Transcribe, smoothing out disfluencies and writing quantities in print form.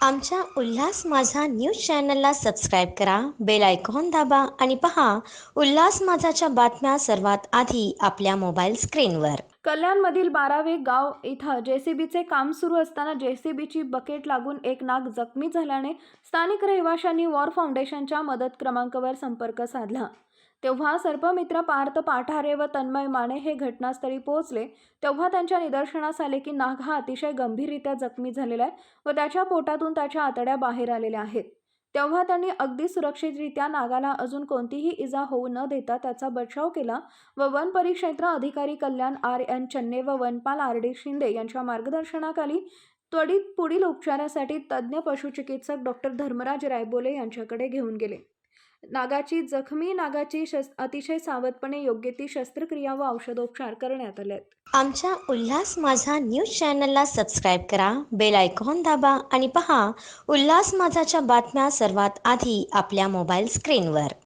आमच्या उल्हास माझा न्यूज चॅनलला सबस्क्राईब करा, बेल आयकॉन दाबा आणि पहा उल्हास माझाच्या बातम्या सर्वात आधी आपल्या मोबाईल स्क्रीनवर. कल्याणमधील 12वे गाव इथं जेसीबीचे काम सुरू असताना जेसीबीची बकेट लागून एक नाग जखमी झाल्याने स्थानिक रहिवाशांनी वॉर फाउंडेशनच्या मदत क्रमांकावर संपर्क साधला. तेव्हा सर्पमित्र पार्थ पाठारे व तन्मय माने हे घटनास्थळी पोहोचले. तेव्हा त्यांच्या निदर्शनास आले की नाग हा अतिशय गंभीररित्या जखमी झालेला आहे व त्याच्या पोटातून त्याच्या आतड्या बाहेर आलेल्या आहेत. तेव्हा त्यांनी अगदी सुरक्षितरित्या नागाला अजून कोणतीही इजा होऊ न देता त्याचा बचाव केला व वन परिक्षेत्र अधिकारी कल्याण R.N. चन्ने व वनपाल R.D. शिंदे यांच्या मार्गदर्शनाखाली त्वरित पुढील उपचारासाठी तज्ज्ञ पशुचिकित्सक डॉक्टर धर्मराज रायबोले यांच्याकडे घेऊन गेले. जखमी नागाची अतिशय सावधपणे योग्य ती शस्त्रक्रिया व औषधोपचार करण्यात आले. आमच्या उल्हास माझा न्यूज चॅनलला सबस्क्राईब करा, बेल आयकॉन दाबा आणि पहा उल्हास माझाच्या बातम्या सर्वात आधी आपल्या मोबाईल स्क्रीनवर.